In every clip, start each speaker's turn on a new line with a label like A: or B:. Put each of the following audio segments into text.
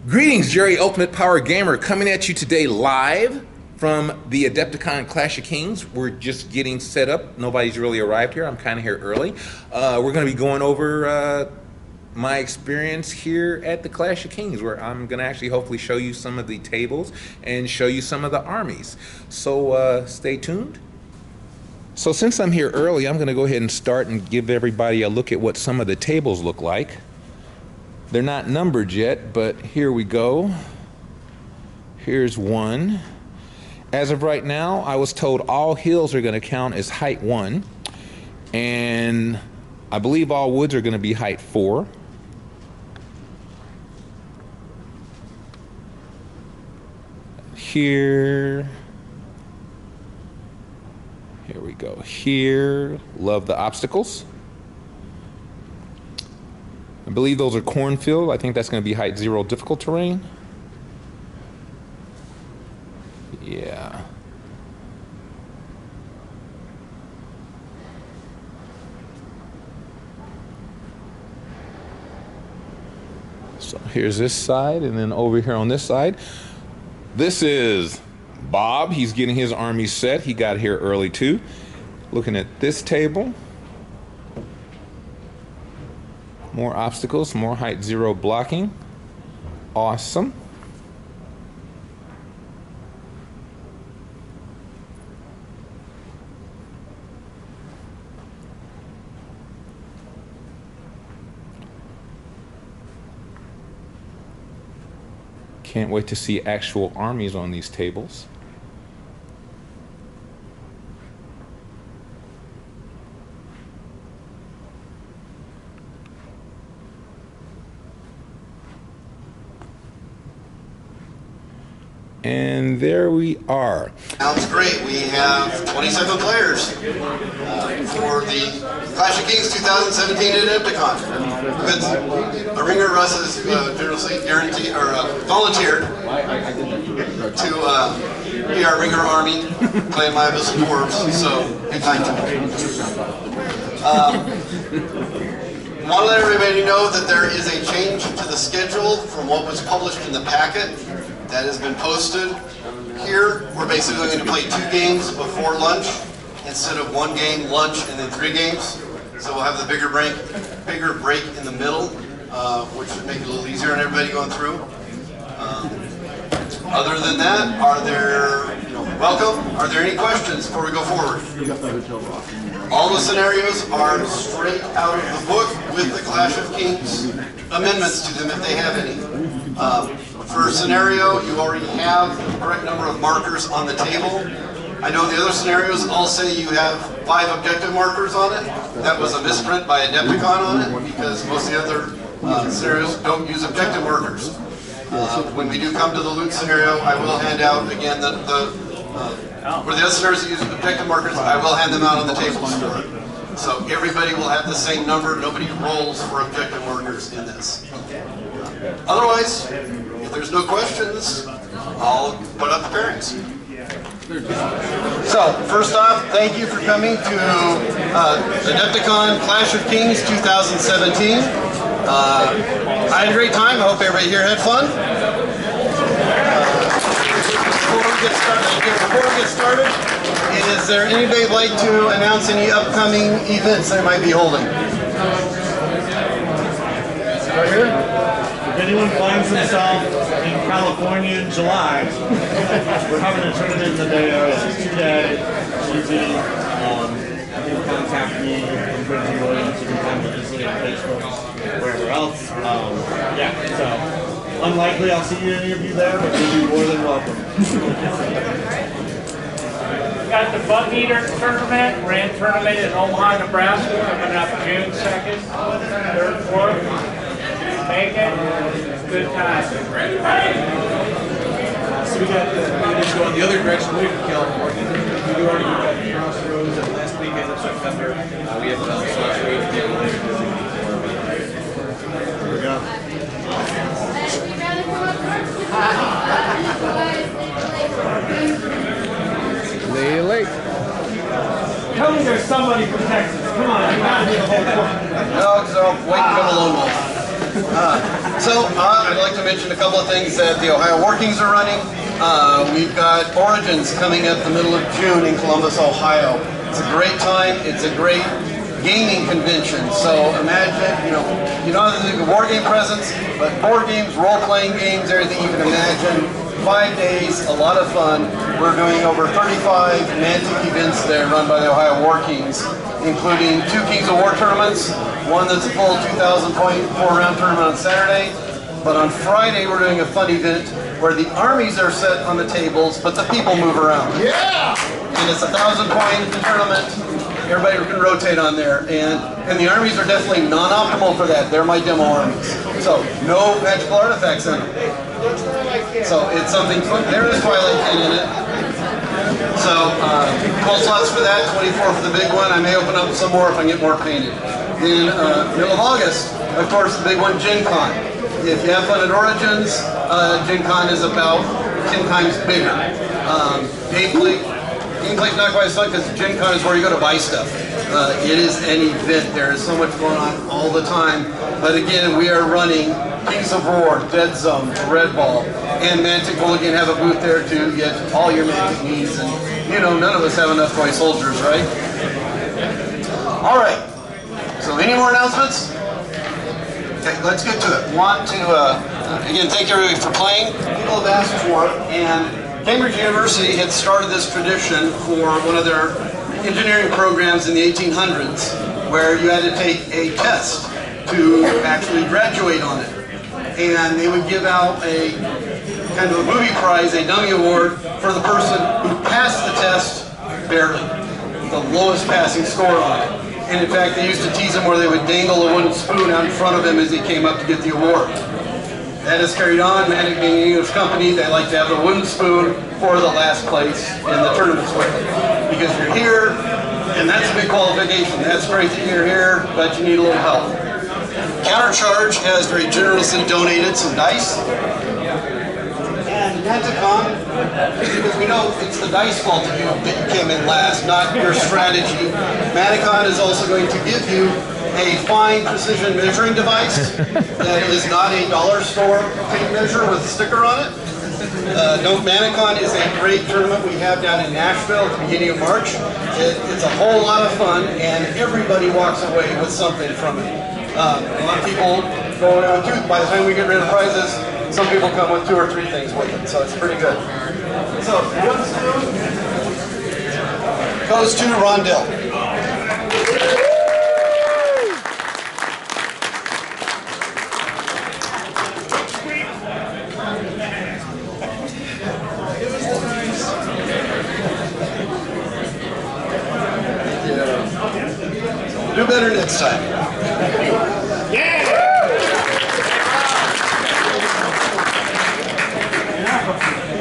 A: Greetings, Jerry Ultimate Power Gamer, coming at you today live from the Adepticon Clash of Kings. We're just getting set up. Nobody's really arrived here. I'm kind of here early. We're going to be going over my experience here at the Clash of Kings, where I'm going to actually hopefully show you some of the tables and show you some of the armies. So stay tuned. So since I'm here early, I'm going to go ahead and start and give everybody a look at what some of the tables look like. They're not numbered yet, but here we go. Here's one. As of right now, I was told all hills are going to count as height 1, and I believe all woods are going to be height 4. Here we go. Here, love the obstacles. I believe those are cornfield. I think that's going to be height 0 difficult terrain. Yeah. So here's this side, and then over here on this side, this is Bob. He's getting his army set. He got here early too. Looking at this table. More obstacles, more height 0 blocking. Awesome. Can't wait to see actual armies on these tables. And there we are.
B: Sounds great. We have 27 players for the Clash of Kings 2017 Adepticon. A ringer Russ is generously guaranteed or volunteered to be our ringer army, playing my abyssal dwarves. So be kind to him. Want to let everybody know that there is a change to the schedule from what was published in the packet. That has been posted here. We're basically going to play 2 games before lunch instead of 1 game, lunch, and then 3 games. So we'll have the bigger break in the middle, which should make it a little easier on everybody going through. Other than that, welcome. Are there any questions before we go forward? All the scenarios are straight out of the book with the Clash of Kings amendments to them if they have any. For scenario, you already have the correct number of markers on the table. I know the other scenarios all say you have 5 objective markers on it. That was a misprint by Adepticon on it because most of the other scenarios don't use objective markers. When we do come to the loot scenario, I will hand out again where the other scenarios use objective markers, I will hand them out on the tables for it. So everybody will have the same number. Nobody rolls for objective markers in this. Otherwise, if there's no questions, I'll put up the pairings. So, first off, thank you for coming to Adepticon Clash of Kings 2017. I had a great time. I hope everybody here had fun. Before we get started, is there anybody who'd like to announce any upcoming events they might be holding? Right here?
C: If anyone finds themselves in California in July, we're having a tournament in the Bay Area. It's 2 days. It's easy. You can contact me and Bridget Williams. You can contact us on Facebook, wherever else. Yeah, so unlikely I'll see you in any of you there, but you'll be more than welcome.
D: We got the Bug Eater tournament, Grand Tournament in Omaha, Nebraska, coming up June 2nd, 3rd, 4th. Make it. Good time.
E: So we just go in the other direction, we from California. We already got the Crossroads and last weekend of September. We have the slash wave here.
C: There we go.
A: Lay late.
D: Tell me there's somebody from Texas. Come on, you gotta be the whole point.
B: No, because I'm waiting for the lone wolf. So I'd like to mention a couple of things that the Ohio Workings are running. We've got Origins coming up the middle of June in Columbus, Ohio. It's a great time. It's a great gaming convention. So imagine, you don't have to do the war game presence, but board games, role-playing games, everything you can imagine. 5 days, a lot of fun. We're doing over 35 Mantic events there run by the Ohio Workings, including 2 Kings of War tournaments, one that's a full 2,000 point 4-round tournament on Saturday. But on Friday we're doing a fun event where the armies are set on the tables, but the people move around. Yeah! And it's a 1,000 point tournament. Everybody can rotate on there, and the armies are definitely non-optimal for that. They're my demo armies. So no magical artifacts in them. So it's something fun. There is Twilight King in it. So 12 slots for that, 24 for the big one. I may open up some more if I get more painted. Then middle of August, of course, the big one, Gen Con. If you have fun at Origins, Gen Con is about 10 times bigger. Gameplay's not quite as fun because Gen Con is where you go to buy stuff. It is an event. There is so much going on all the time. But again, we are running Kings of War, Dead Zone, Red Ball, and Mantic will again have a booth there to get all your Mantic needs. And none of us have enough toy soldiers, right? All right. So any more announcements? Okay, let's get to it. Want to again thank everybody for playing. People have asked for it, and Cambridge University had started this tradition for one of their engineering programs in the 1800s, where you had to take a test to actually graduate on it. And they would give out a kind of a movie prize, a dummy award, for the person who passed the test barely, the lowest passing score on it. And in fact, they used to tease him where they would dangle a wooden spoon out in front of him as he came up to get the award. That is carried on. Mantic being an English company, they like to have the wooden spoon for the last place in the tournaments with it. Because you're here, and that's a big qualification. That's great that you're here, but you need a little help. Countercharge has very generously donated some dice. And Adepticon, because we know it's the dice fault that you came in last, not your strategy. Adepticon is also going to give you a fine precision measuring device that is not a dollar store tape measure with a sticker on it. Adepticon is a great tournament we have down in Nashville at the beginning of March. It's a whole lot of fun, and everybody walks away with something from it. A lot of people go around too. By the time we get rid of prizes, some people come with 2 or 3 things with it, so it's pretty good. So, goes to Rondell. Do better next time. Yeah!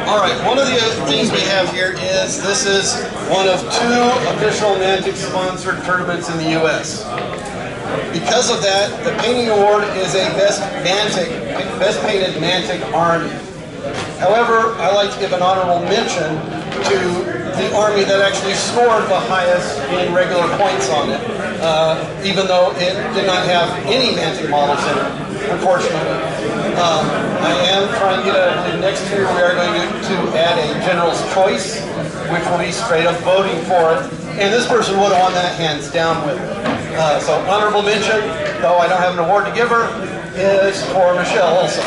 B: All right, one of the things we have here is this is one of 2 official Mantic sponsored tournaments in the U.S. Because of that, the painting award is a best painted Mantic army. However, I like to give an honorable mention to the army that actually scored the highest in regular points on it, even though it did not have any Mantic models in it, unfortunately. I am trying to get next year we are going to add a General's Choice, which will be straight up voting for it, and this person would have won that hands down with it. So honorable mention, though I don't have an award to give her, is for Michelle Olson.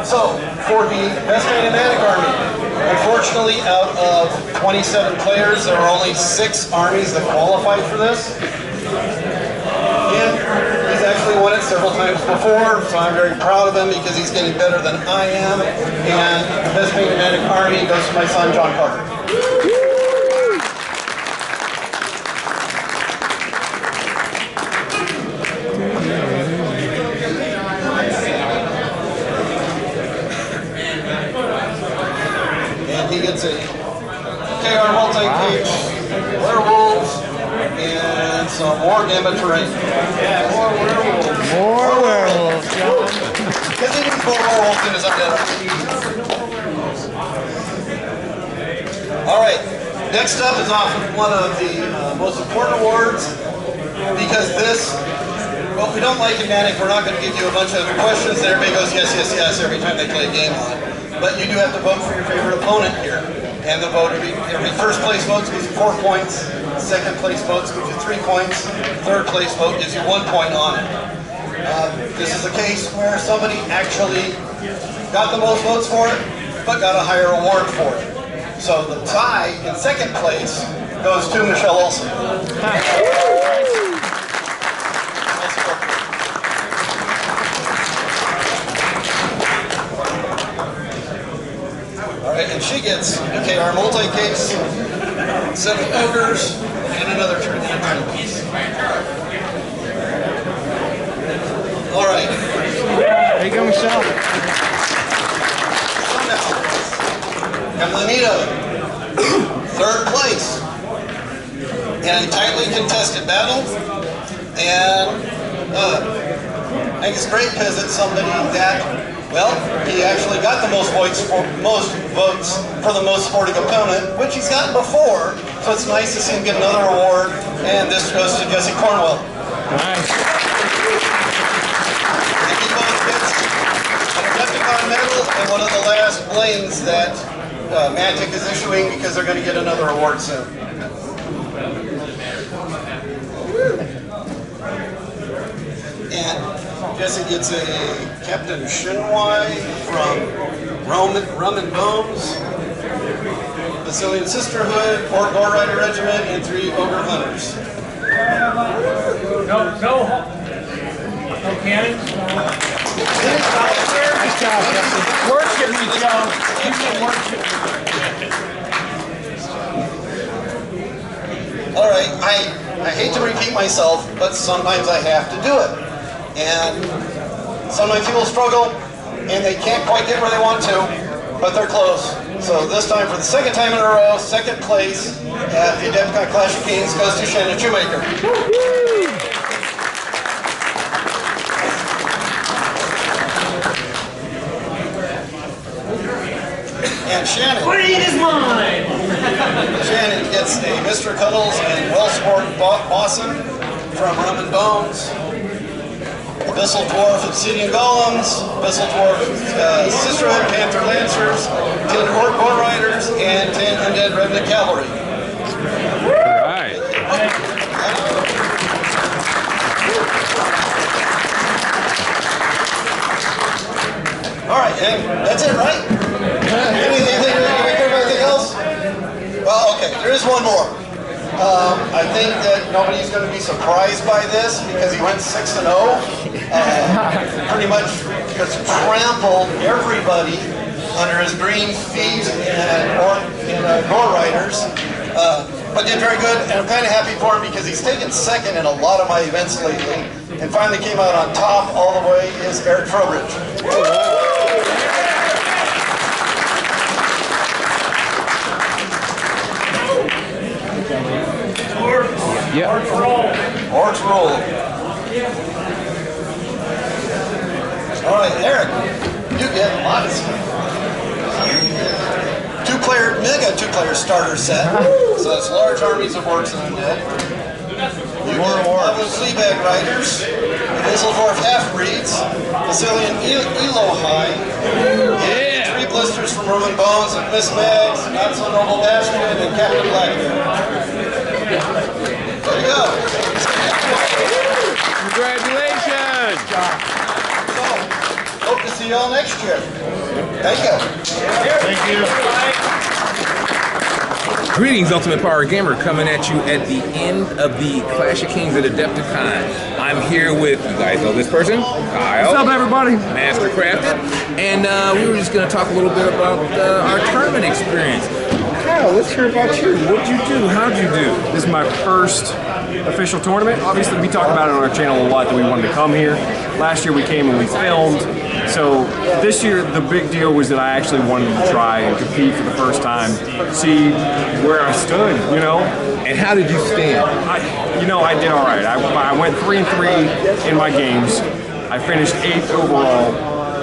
B: So, for the Best Painted Mantic Army, unfortunately out of 27 players, there are only 6 armies that qualified for this. And he's actually won it several times before, so I'm very proud of him because he's getting better than I am. And the Best Painted Mantic Army goes to my son, John Parker. He gets a KR multi-page, werewolves, and some more Gambit terrain. Yeah, more werewolves.
F: More werewolves, John.
B: Because he didn't put werewolves in his undead. All right, Next up is often one of the most important awards, because this, what we don't like in Manic, we're not going to give you a bunch of questions that everybody goes yes, yes, yes every time they play a game on. But you do have to vote for your favorite opponent here. And the vote, every first place vote gives you 4 points, second place vote gives you 3 points, third place vote gives you 1 point on it. This is a case where somebody actually got the most votes for it, but got a higher award for it. So the tie in second place goes to Michelle Olsen. All right, and she gets, okay, our multi-case, 7 ogres, and another turn piece. All right.
F: There you go, Michelle.
B: Anita, third place in a tightly contested battle, and I think it's great because it's somebody that, well, he actually got the most votes for the most sporting opponent, which he's gotten before, so it's nice to see him get another award, and this goes to Jesse Cornwell.
F: Nice.
B: He both gets an Adepticon medal and one of the last blings that Magic is issuing, because they're going to get another award soon. And Jesse gets a Captain Shinwai from Rum and Bones, Basilian Sisterhood, 4 Gore Rider Regiment, and 3 Ogre Hunters.
D: No cannons?
F: Nice job, Jesse.
D: Worship me, Joe. You can worship me.
B: All right, I hate to repeat myself, but sometimes I have to do it. And sometimes people struggle, and they can't quite get where they want to, but they're close. So this time, for the second time in a row, second place at the Adepticon Clash of Kings goes to Shannon Shoemaker. And Shannon.
D: Queen is mine!
B: Shannon gets a Mr. Cuddles and Wellsport Bosson from Rum and Bones, Abyssal Dwarf Obsidian Golems, Abyssal Dwarf Sisterhood Panther Lancers, 10 Orc Gore Riders, and 10 Undead Revenant Cavalry.
F: Alright.
B: Alright, and that's it, right? Anything else? Well, okay, there is one more. I think that nobody's going to be surprised by this, because he went 6-0. Pretty much just trampled everybody under his green feet in Gore Riders. But did very good, and I'm kind of happy for him, because he's taken second in a lot of my events lately, and finally came out on top all the way is Eric Trowbridge.
F: Yeah.
B: Orcs roll. All right, Eric, you get a lot of stuff. Mega two-player starter set. So that's large armies of orcs and undead. You get Marvel Fleabag Riders, Abyssal Dwarf Half-Breeds, Basilian Elohai, and 3 blisters from Roman Bones and Miss Mags, Not So Noble Bastion, and Captain Blackbeard. There you go.
F: Congratulations!
B: So, hope to see you all next year. Thank you.
C: Thank you.
A: Greetings, Ultimate Power Gamer, coming at you at the end of the Clash of Kings at Adepticon. I'm here with, you guys know this person, Kyle.
F: What's up, everybody?
A: Mastercrafted. And we were just going to talk a little bit about our tournament experience. Kyle, let's hear about you. What'd you do? How'd you do?
G: This is my first official tournament. Obviously, we talk about it on our channel a lot that we wanted to come here. Last year we came and we filmed. So this year the big deal was that I actually wanted to try and compete for the first time, see where I stood, you know.
A: And how did you stand?
G: I did all right. I went 3-3 in my games. I finished 8th overall.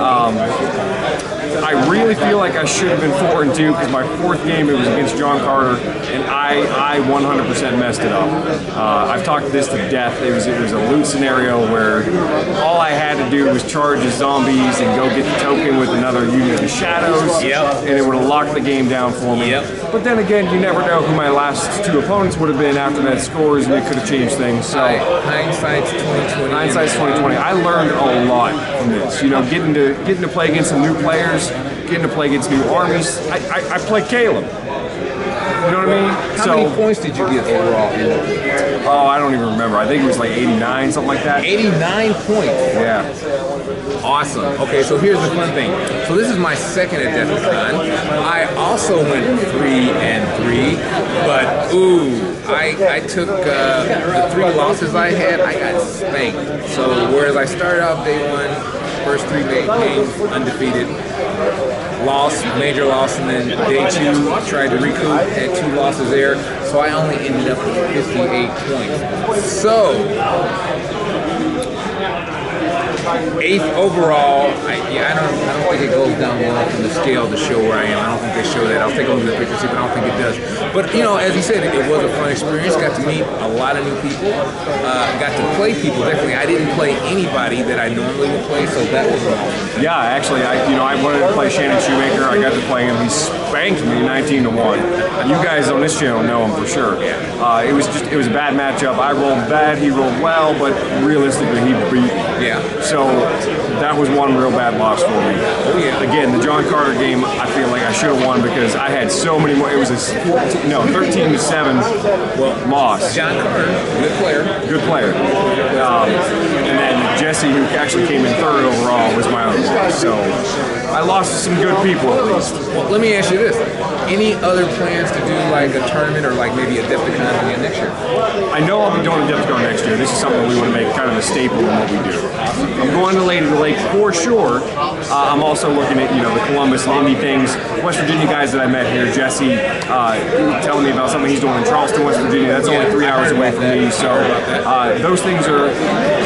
G: I really feel like I should have been 4-2 because my fourth game it was against John Carter, and I 100% messed it up. I've talked this to death. It was a loot scenario where all I had to do was charge the zombies and go get the token with another unit of the shadows, and it would have locked the game down for me. But then again, you never know who my last two opponents would have been after that scores, and it could have changed things. So
A: hindsight's 2020.
G: Hindsight's 2020. I learned a lot from this. You know, getting to play against some new players, getting to play against new armies. I play Caleb. You know what I mean?
A: How many points did you get overall?
G: Oh, I don't even remember. I think it was like 89, something like that.
A: 89 points.
G: Yeah.
A: Awesome. Okay, so here's the fun thing. So this is my second Adepticon. I also went 3-3, but I took the 3 losses I had. I got spanked. So whereas I started off day 1, first 3 games undefeated. Loss, major loss, and then day 2 tried to recoup, had 2 losses there, so I only ended up with 58 points. So 8th overall. I don't think it goes down well from the scale to show where I am. I don't think they show that. I'll take a look at the picture, see, but I don't think it does. But you know, as you said, it was a fun experience. Got to meet a lot of new people. Got to play people. Definitely, I didn't play anybody that I normally would play, so that was awesome.
G: Yeah, actually, I wanted to play Shannon Shoemaker. I got to play him. He spanked me 19-1. You guys on this channel know him for sure. It was a bad matchup. I rolled bad. He rolled well, but realistically, he beat me.
A: Yeah.
G: So that was one real bad loss for me.
A: Oh yeah.
G: Again, the John Carter game, I feel like I should have won because I had so many more. It was a 13-7 loss.
A: John Carter, good player.
G: Good player. And then Jesse, who actually came in 3rd overall, was my other one. So I lost to some good people at least.
A: Well, let me ask you this. Any other plans to do like a tournament or like maybe Adepticon again next year?
G: I know I'll be doing Adepticon next year. This is something we want to make kind of a staple in what we do. I'm going to Lady of the Lake for sure. I'm also looking at, the Columbus and Indy things. West Virginia guys that I met here, Jesse, telling me about something he's doing in Charleston, West Virginia. That's only 3 hours away from me. So those things are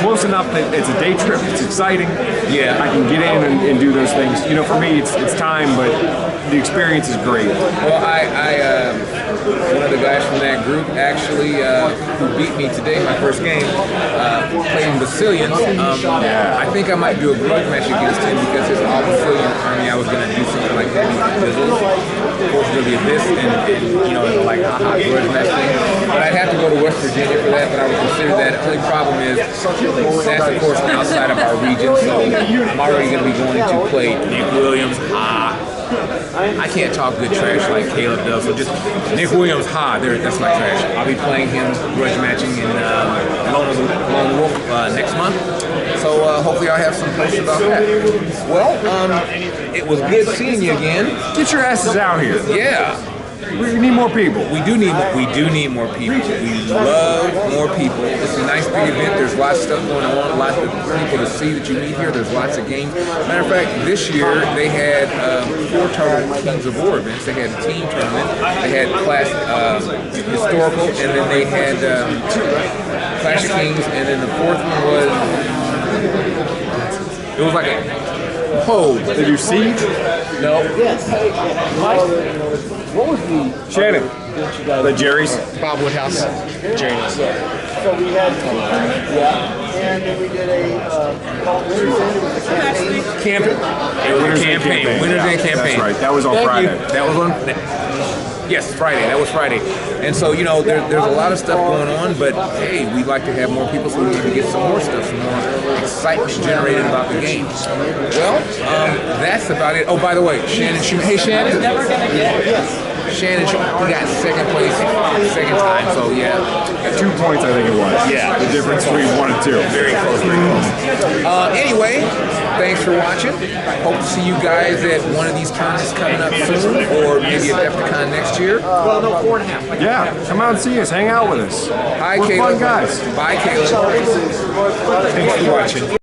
G: close enough that it's a day trip. It's exciting.
A: Yeah.
G: I can get in and do those things. For me, it's time, but the experience is great.
A: Well, one of the guys from that group actually who beat me today, my first game, playing Basilians. I think I might do a grudge match against him because his all Basilian army, I was going to do something like heavy fizzles. Of course, it's going to be this and like grudge match thing. But I'd have to go to West Virginia for that, but I would consider that. The only problem is that's, of course, outside of our region, so I'm already going to be going to play Nick Williams. I can't talk good trash like Caleb does, so just Nick Williams, that's my trash. I'll be playing him grudge matching in Lone Wolf next month, so hopefully I'll have some posts about that. Well, it was good seeing you again.
G: Get your asses out here.
A: Yeah.
G: We need more people.
A: We do need more people. We love more people. It's a nice big event. There's lots of stuff going on, lots of people to see that you meet here. There's lots of games. Matter of fact, this year they had 4 total Kings of War events. They had a team tournament, they had class historical, and then they had Clash of Kings, and then the 4th one was like a pose.
G: Did you see?
A: No.
G: What was the Shannon? The Jerry's?
H: Bob Woodhouse. Jerry's.
I: So we had and then we did a
A: Campaign. It was a campaign. Winners Day campaign.
G: That's right. That was on Friday.
A: That was on. Yes, Friday. That was Friday. And so there's a lot of stuff going on, but hey, we'd like to have more people, so we need to get some more stuff, some more excitement generated about the game. Well, that's about it. Oh, by the way, Shannon. Hey, Shannon. Shannon, he got second place, second time, so yeah.
G: 2 points, I think it was.
A: Yeah.
G: The difference between 1 and 2.
A: Very close, very close. Anyway, thanks for watching. Hope to see you guys at one of these tournaments coming up soon, or maybe at Adepticon next year.
I: well, no, 4.5.
G: Yeah, come out and see us. Hang out with us.
A: Hi,
G: We're
A: Caleb.
G: fun guys.
A: Bye, Caleb. Thanks for watching.